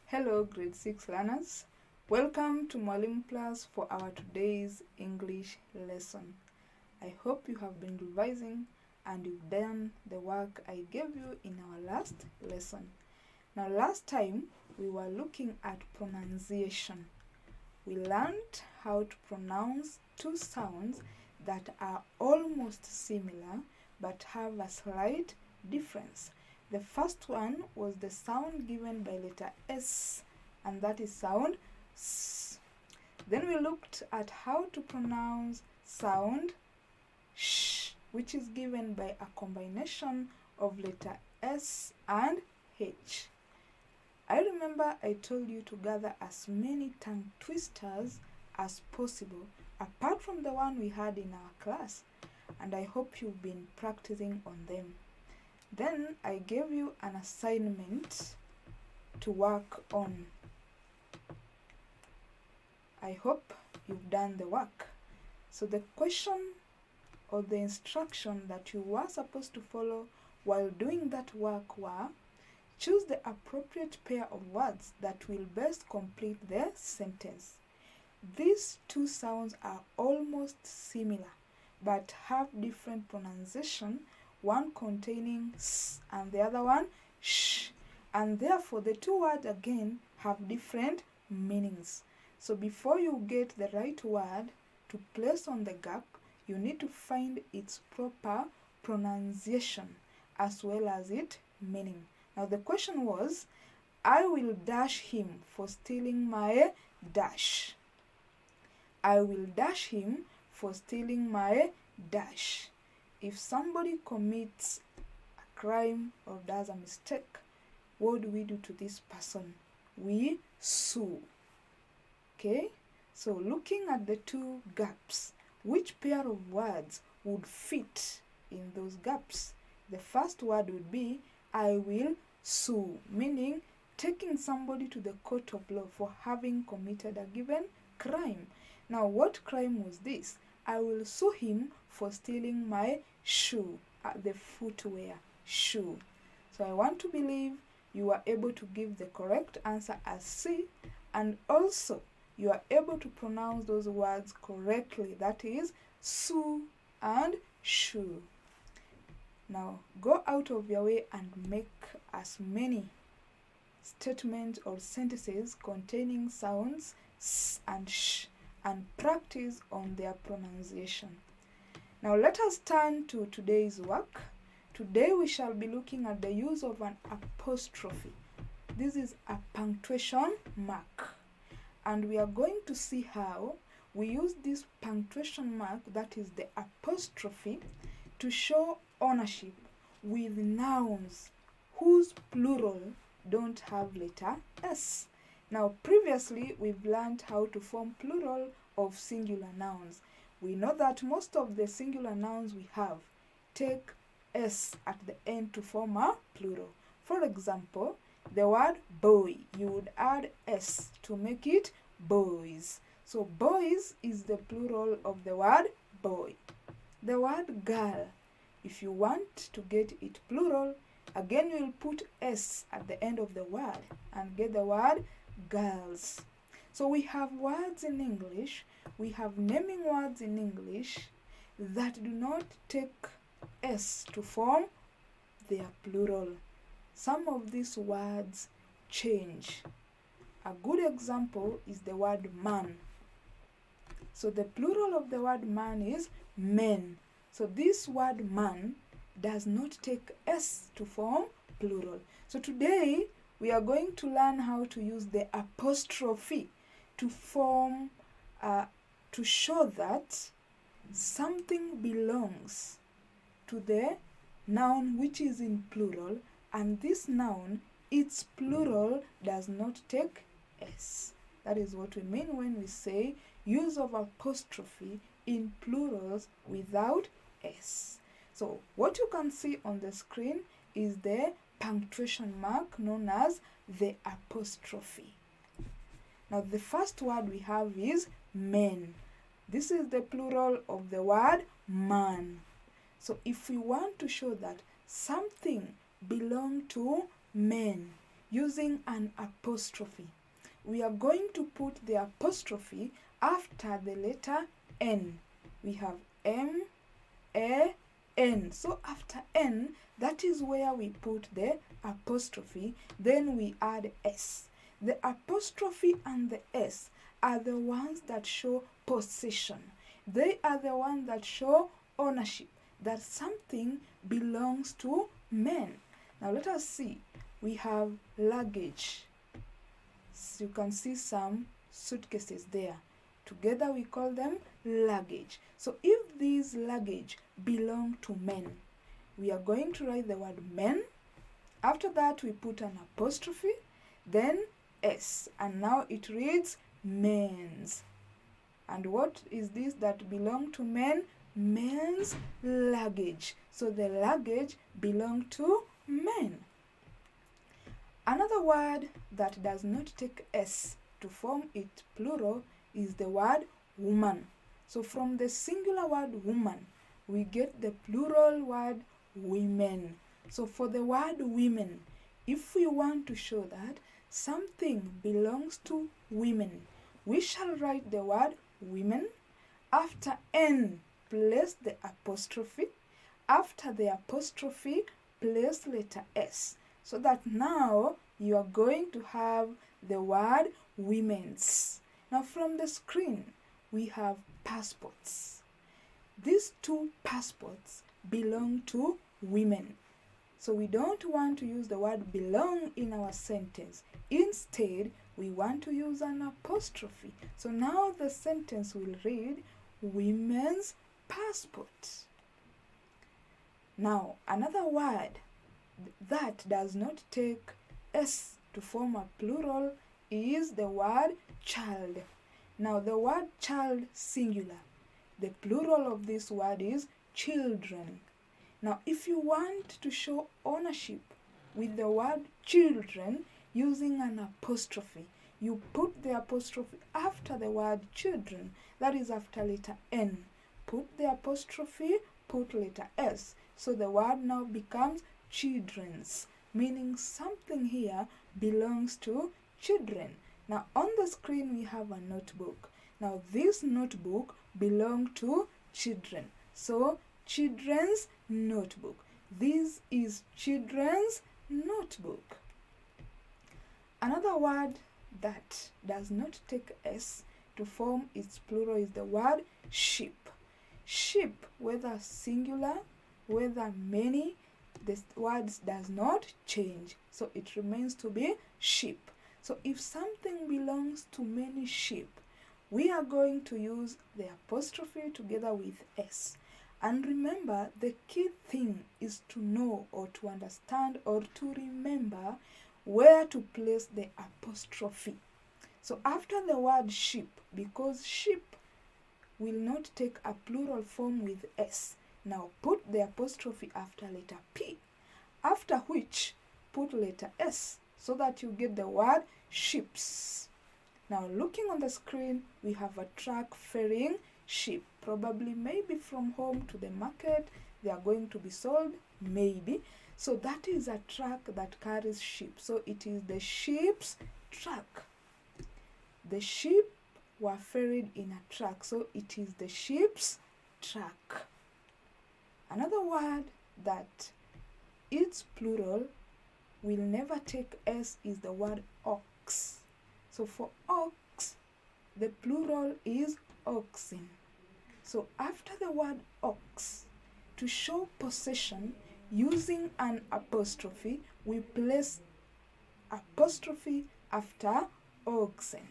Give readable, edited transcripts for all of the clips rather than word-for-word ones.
Hello, grade 6 learners. Welcome to Mwalimu Plus for our today's English lesson. I hope you have been revising and you've done the work I gave you in our last lesson. Now, last time we were looking at pronunciation. We learned how to pronounce two sounds that are almost similar but have a slight difference. The first one was the sound given by letter S, and that is sound S. Then we looked at how to pronounce sound Sh, which is given by a combination of letter S and H. I remember I told you to gather as many tongue twisters as possible, apart from the one we had in our class, and I hope you've been practicing on them. Then I gave you an assignment to work on. I hope you've done the work. So the question or the instruction that you were supposed to follow while doing that work were: choose the appropriate pair of words that will best complete the sentence. These two sounds are almost similar but have different pronunciation, one containing S and the other one Sh, and therefore the two words again have different meanings. So before you get the right word to place on the gap, you need to find its proper pronunciation as well as its meaning. Now the question was, I will dash him for stealing my dash. I will dash him for stealing my dash. If somebody commits a crime or does a mistake, what do we do to this person? We sue. Okay? So looking at the two gaps, which pair of words would fit in those gaps? The first word would be I will sue, meaning taking somebody to the court of law for having committed a given crime. Now, what crime was this? I will sue him for stealing my shoe, the footwear, shoe. So I want to believe you are able to give the correct answer as C, and also you are able to pronounce those words correctly, that is sue and shoe. Now go out of your way and make as many statements or sentences containing sounds S and Sh and practice on their pronunciation. Now let us turn to today's work. Today we shall be looking at the use of an apostrophe. This is a punctuation mark, and we are going to see how we use this punctuation mark, that is the apostrophe, to show ownership with nouns whose plural don't have letter S. Now previously we've learned how to form plural of singular nouns. We know that most of the singular nouns we have take S at the end to form a plural. For example, the word boy, you would add S to make it boys. So boys is the plural of the word boy. The word girl, if you want to get it plural, again you will put S at the end of the word and get the word girls. So we have words in English, we have naming words in English that do not take S to form their plural. Some of these words change. A good example is the word man. So the plural of the word man is men. So this word man does not take S to form plural. So today we are going to learn how to use the apostrophe to form, to show that something belongs to the noun which is in plural, and this noun, its plural does not take S. That is what we mean when we say use of apostrophe in plurals without S. So what you can see on the screen is the punctuation mark known as the apostrophe. Now the first word we have is men. This is the plural of the word man. So if we want to show that something belongs to men, using an apostrophe. We are going to put the apostrophe after the letter N. We have M, A, N. So after N, that is where we put the apostrophe. Then we add S. The apostrophe and the S are the ones that show possession. They are the ones that show ownership, that something belongs to men. Now let us see. We have luggage. So you can see some suitcases there. Together we call them luggage. So if these luggage belong to men, we are going to write the word men. After that we put an apostrophe, then S, and now it reads men's. And what is this that belong to men? Men's luggage. So the luggage belong to men. Another word that does not take S to form its plural is the word woman. So from the singular word woman, we get the plural word women. So for the word women, if we want to show that something belongs to women, we shall write the word women. After N, place the apostrophe. After the apostrophe, place letter S. So that now you are going to have the word women's. Now from the screen, we have passports. These two passports belong to women. So we don't want to use the word belong in our sentence. Instead, we want to use an apostrophe. So now the sentence will read women's passport. Now, another word that does not take S to form a plural is the word child. Now, the word child singular, the plural of this word is children. Now, if you want to show ownership with the word children using an apostrophe, you put the apostrophe after the word children, that is after letter N. Put the apostrophe, put letter S. So the word now becomes children's, meaning something here belongs to children. Now on the screen we have a notebook. Now this notebook belongs to children. So children's notebook. This is children's notebook. Another word that does not take S to form its plural is the word sheep. Sheep, whether singular, whether many, the words does not change. So it remains to be sheep. So if something belongs to many sheep, we are going to use the apostrophe together with S. And remember, the key thing is to know or to understand or to remember where to place the apostrophe. So after the word sheep, because sheep will not take a plural form with S, now put the apostrophe after letter P, after which put letter S so that you get the word ships. Now looking on the screen, we have a truck ferrying sheep. Probably maybe from home to the market, they are going to be sold, maybe. So that is a truck that carries sheep. So it is the sheep's truck. The sheep were ferried in a truck, so it is the sheep's truck. Another word that its plural will never take S is the word ox. So for ox, the plural is oxen. So after the word ox, to show possession, using an apostrophe, we place apostrophe after oxen.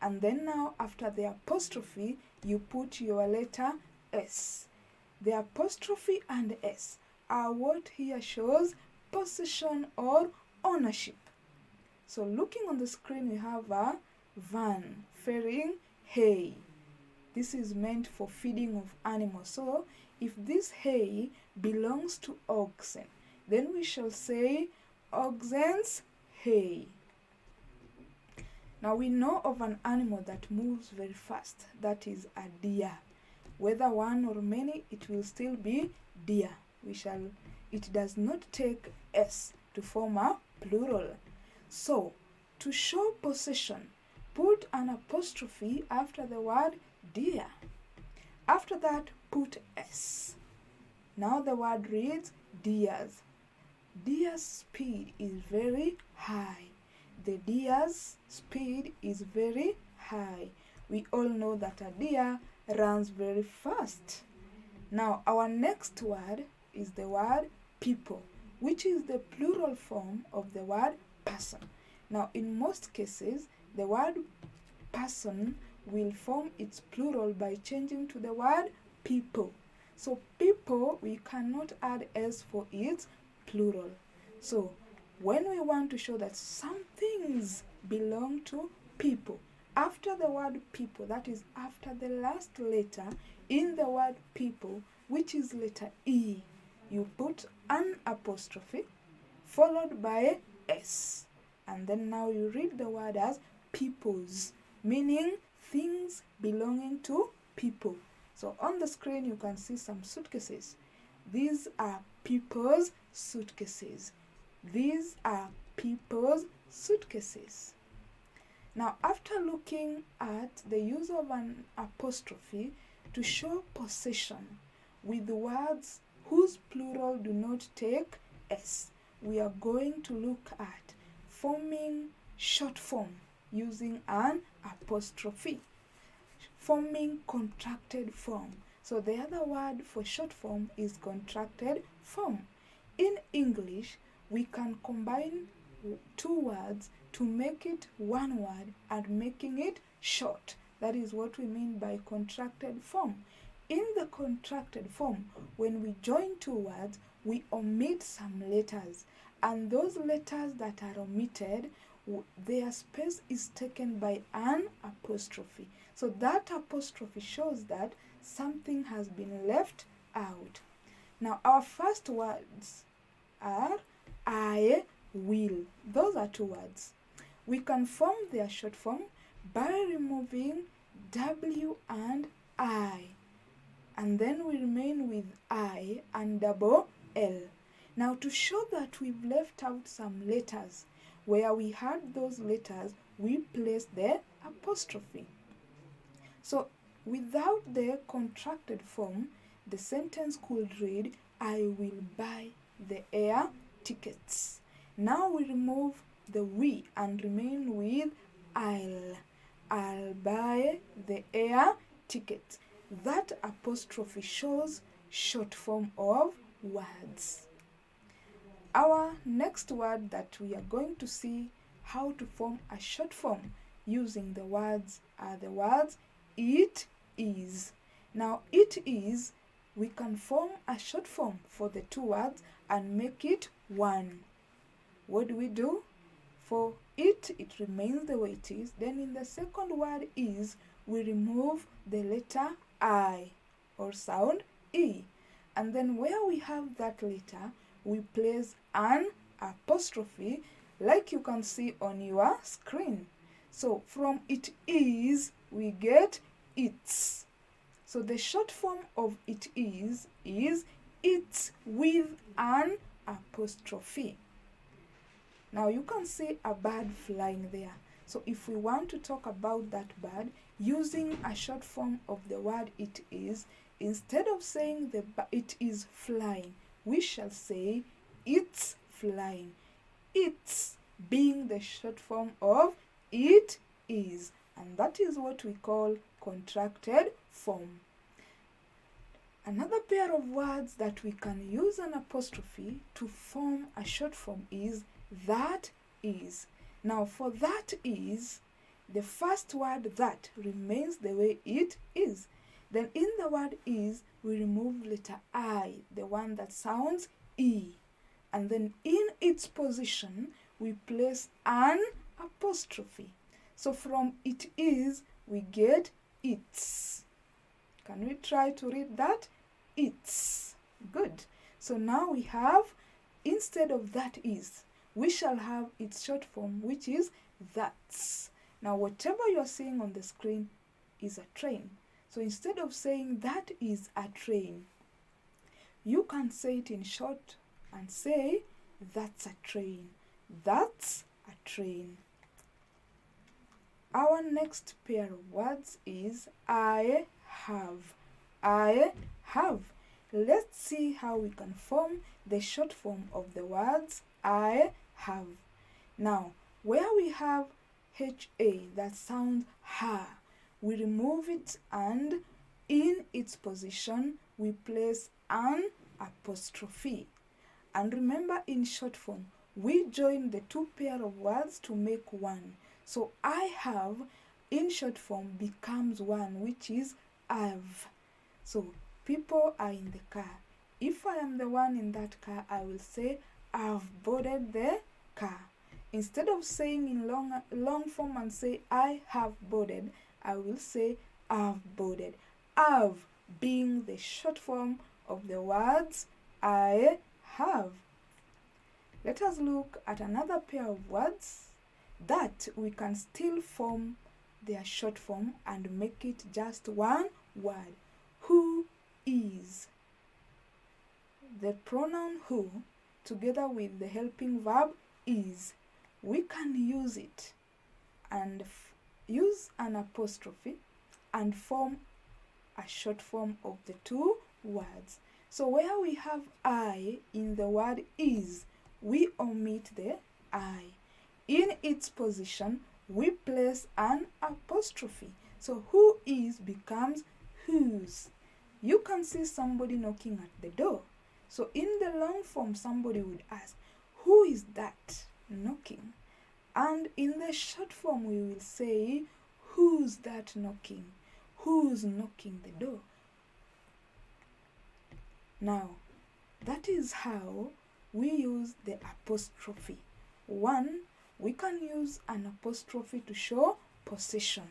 And then now after the apostrophe, you put your letter S. The apostrophe and S are what here shows possession or ownership. So looking on the screen, we have a van ferrying hay. This is meant for feeding of animals. So if this hay belongs to oxen, then we shall say oxen's hay. Now we know of an animal that moves very fast, that is a deer. Whether one or many, it will still be deer. It does not take S to form a plural. So, to show possession, put an apostrophe after the word dear. After that, put S. Now the word reads deer's. Deer's speed is very high. The deer's speed is very high. We all know that a deer runs very fast. Now our next word is the word people, which is the plural form of the word person. Now in most cases, the word person will form its plural by changing to the word people. So people, we cannot add s for its plural. So when we want to show that some things belong to people, after the word people, that is after the last letter in the word people, which is letter E, you put an apostrophe followed by s. And then now you read the word as peoples, meaning things belonging to people. So on the screen you can see some suitcases. These are people's suitcases. These are people's suitcases. Now after looking at the use of an apostrophe to show possession with words whose plural do not take s, we are going to look at forming short form using an apostrophe, forming contracted form. So the other word for short form is contracted form. In English, we can combine two words to make it one word and making it short. That is what we mean by contracted form. In the contracted form, when we join two words, we omit some letters, and those letters that are omitted, their space is taken by an apostrophe. So that apostrophe shows that something has been left out. Now our first words are I will. Those are two words. We can form their short form by removing W and I. And then we remain with I and double L. Now to show that we've left out some letters, where we had those letters, we place the apostrophe. So without the contracted form, the sentence could read, I will buy the air tickets. Now we remove the we and remain with I'll buy the air tickets. That apostrophe shows short form of words. Our next word that we are going to see how to form a short form using the words are the words it is. Now it is, we can form a short form for the two words and make it one. What do we do? For it remains the way it is. Then in the second word is, we remove the letter I or sound E. And then where we have that letter, we place an apostrophe like you can see on your screen. So from it is, we get its. So the short form of it is its with an apostrophe. Now you can see a bird flying there. So if we want to talk about that bird using a short form of the word it is, instead of saying it is flying, we shall say it's flying. It's being the short form of it is. And that is what we call contracted form. Another pair of words that we can use an apostrophe to form a short form is that is. Now for that is, the first word that remains the way it is. Then in the word is, we remove letter I, the one that sounds E. And then in its position, we place an apostrophe. So from it is, we get its. Can we try to read that? Its. Good. So now we have, instead of that is, we shall have its short form, which is that's. Now whatever you're seeing on the screen is a train. So instead of saying that is a train, you can say it in short and say that's a train. That's a train. Our next pair of words is I have. I have. Let's see how we can form the short form of the words I have. Now, where we have HA that sounds ha, we remove it and in its position we place an apostrophe. And remember, in short form, we join the two pair of words to make one. So I have in short form becomes one, which is I've. So people are in the car. If I am the one in that car, I will say I've boarded the car. Instead of saying in long form and say I have boarded, I will say I've boarded. I've being the short form of the words I have. Let us look at another pair of words that we can still form their short form and make it just one word. Who is. The pronoun who together with the helping verb is. We can use it and use an apostrophe and form a short form of the two words. So where we have I in the word is, we omit the I. In its position, we place an apostrophe. So who is becomes whose. You can see somebody knocking at the door. So in the long form, somebody would ask, who is that knocking? And in the short form, we will say, who's that knocking? Who's knocking the door? Now, that is how we use the apostrophe. One, we can use an apostrophe to show possession.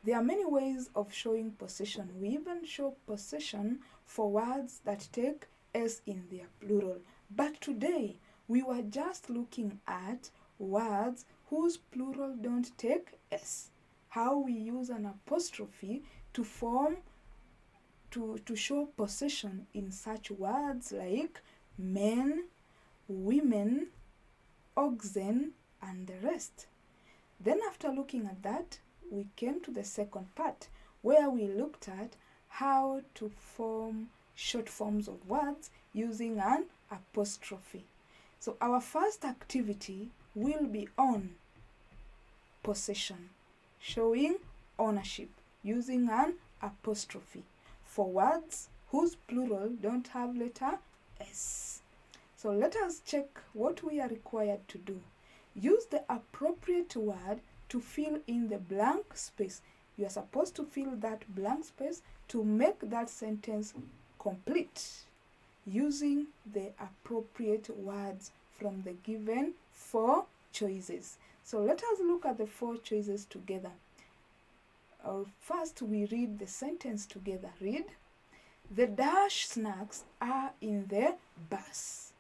There are many ways of showing possession. We even show possession for words that take S in their plural. But today, we were just looking at words whose plural don't take S. How we use an apostrophe to form, to show possession in such words like men, women, oxen, and the rest. Then after looking at that, we came to the second part where we looked at how to form short forms of words using an apostrophe. So our first activity will be on possession, showing ownership using an apostrophe for words whose plural don't have letter S. So let us check what we are required to do. Use the appropriate word to fill in the blank space. You are supposed to fill that blank space to make that sentence complete using the appropriate words from the given 4 choices. So let us look at the 4 choices together. First, we read the sentence together. Read, the dash snacks are in the bus.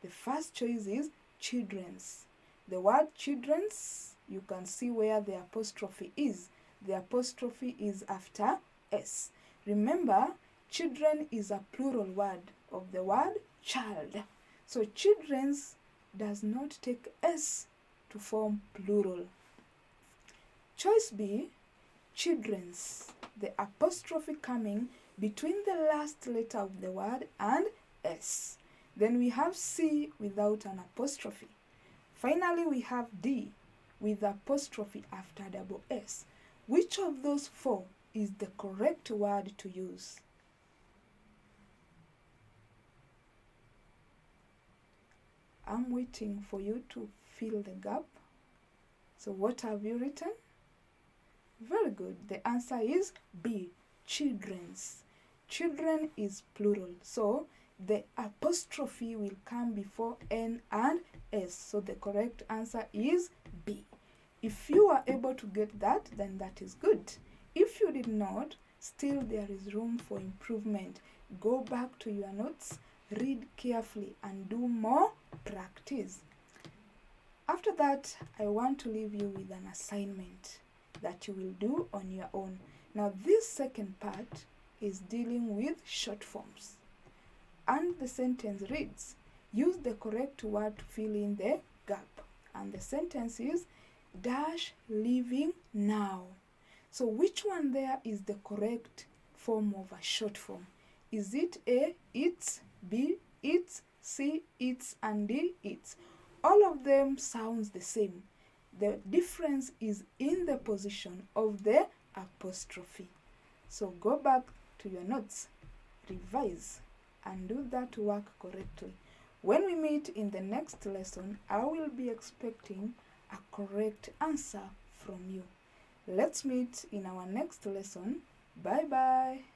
The first choice is children's. The word children's, you can see where the apostrophe is. The apostrophe is after S. Remember, children is a plural word of the word child. So children's does not take S to form plural. Choice B, children's. The apostrophe coming between the last letter of the word and S. Then we have C without an apostrophe. Finally, we have D with apostrophe after double S. Which of those 4 is the correct word to use? I'm waiting for you to fill the gap. So what have you written? Very good. The answer is B, children's. Children is plural. So the apostrophe will come before N and S. So the correct answer is B. If you are able to get that, then that is good. If you did not, still there is room for improvement. Go back to your notes, read carefully, and do more practice. After that, I want to leave you with an assignment that you will do on your own. Now, this second part is dealing with short forms. And the sentence reads, use the correct word to fill in the gap. and the sentence is dash leaving now. So which one there is the correct form of a short form? Is it A, it's, B, it's, C, it's, and D, it's? All of them sounds the same. The difference is in the position of the apostrophe. So go back to your notes, revise, and do that work correctly. When we meet in the next lesson, I will be expecting a correct answer from you. Let's meet in our next lesson. Bye bye.